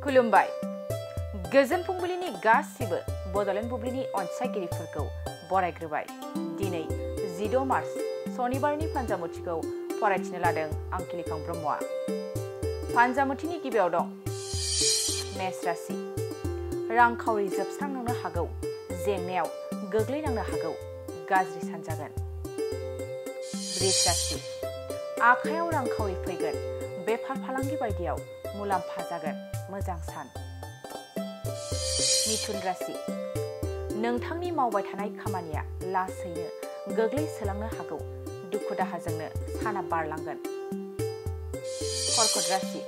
खुलुमबाय गोजोन फुंबिलिनि गासिबो बडलेण्ड बुब्लिनि अनसायगिरिफोरखौ बरायग्रोबाय। दिनै 16 मार्च सनिबारनि फान्जामुथिखौ फरायथिनो लादों आं किलिखां ब्रह्मआ। फान्जामुथिनि गिबियाव दं मेष राशि। रांखावरि जोबस्रांनो हागौ, जेंनायाव गोग्लैनांनो हागौ, गाज्रि सानजागोन। वृष राशि। आखायाव रांखावरि फैगोन, बेफार फालांगि बायदियाव मुलाम्फा जागोन, मोजां सान। मिथुन राशि। नोंथांनि मावबाय थानाय खामानिया लासैनो गोग्लैसोलांनो हागौ, दुखु दाहाजोंनो साना बारलांगोन। कर्कट राशि।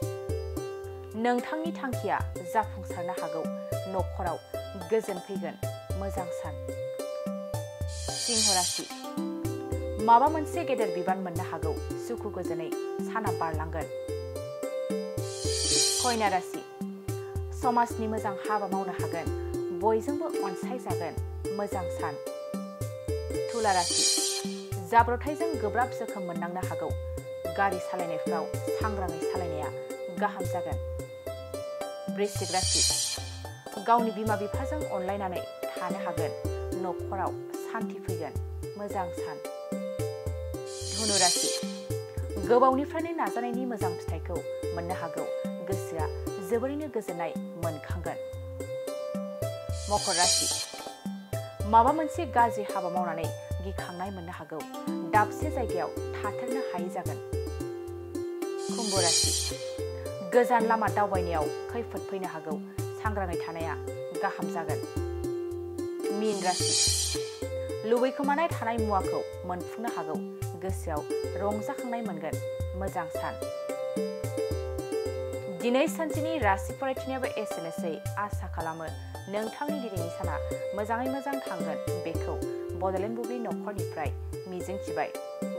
नोंथांनि थांखिया जाफुंसारनो हागौ, नखराव गोजोन फैगोन, मोजां सान। सिंह राशि। माबा मोनसे गेदेर बिबान मोननो हागौ, सुखु गोजोनै साना बारलांगोन। कन्या राशि। समाजनि मोजां हाबा मावनो हागोन, बयजोंबो अनसायजागोन, मोजां सान। तुला राशि। जाब्रबथायजों गोब्राब जोखोम मोननांनो हागौ, गारि सालायनायफ्राव सांग्राङै सालायनाया गाहाम जागोन। वृश्चिक राशि। गावनि बिमा बिफाजों अनलायनानै थानो हागोन, नखराव सान्थि फैगोन, मोजां सान। धनु राशि। गोबावनिफ्रायनो नाजानायनि मोजां फिथाइखौ मोननो हागौ, गोसोआ जोबोरैनो गोजोननाय मोनखांगोन। मकर राशि। माबा मोनसे गाज्रि हाबा मावनानै गिखांनाय मोननो हागौ, दाबसे जायगायाव थाथेरनो हायै जागोन। कुम्भ राशि। गोजान लामा दावबायनायाव खैफोद फैनो हागौ, सांग्राङै थानाया गाहाम जागोन। मीन राशि। लुबैखोमानाय थानाय मुवाखौ मोनफुंनो हागौ, गोसोआव रंजाखांनाय मोनगोन, मोजां सान। दिनै सानसेनि राशि फरायथिनायाबो एसेनोसै। आसा खालामो नोंथांनि दिनैनि साना मोजाङै मोजां थांगोन, बेखौ बडलेण्ड बुब्लि नखरनिफ्राय मिजिंथिबाय।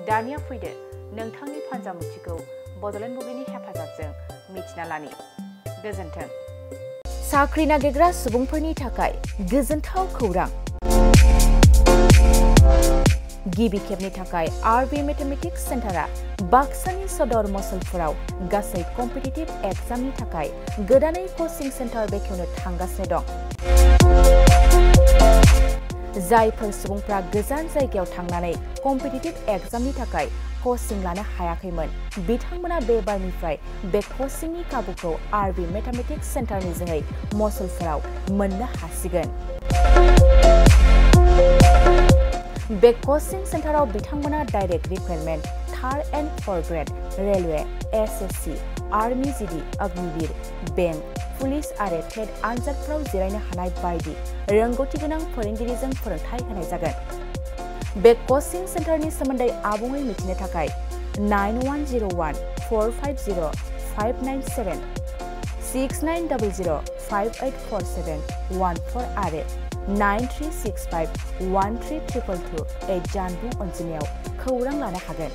दानिया फैदो नोंथांनि फान्जामुथिखौ बडलेण्ड बुब्लिनि हेफाजाबजों मिथिना लानि। गोजोन्थों। साख्रि नागिरग्रा सुबुंफोरनि थाखाय गोजोनथाव खौरां। गिबि खेबनि थाखाय आरबि मेथमेटिक्स सेन्टारा बाक्सानि सदर मसलपुराव गासै कम्पिटिटिभ एग्जामनि थाखाय गोदानै कचिं सेन्टार बेखेवनो थांगासिनो दं। जायफोर सुबुंफ्रा गोजान जायगायाव थांनानै कम्पिटिटिभ एग्जामनि थाखाय कचिं लानो हायाखैमोन, बिथांमोना बे बारनिफ्राय बे कचिंनि खाबुखौ आरबि मेथमेटिक्स सेन्टारनि जोहै मसलपुराव मोननो हासिगोन। बे कचिं सेन्टाराव बिथांमोना direct recruitment, 3rd and 4th grade, railway, SSC, army GD, Agniveer, bank, police आरो टेट आनजादफोराव जिरायनो हानाय बायदि रोंगौथि गोनां फोरोंगिरिजों फोरोंथाय होनाय जागोन। बे कचिं सेन्टारनि सोमोन्दै आबुङै मिथिनो थाखाय 9101-450-597, 6900-584714 आरो 9365-13222 जानबुं अनजिमायाव खौरां लानो हागोन।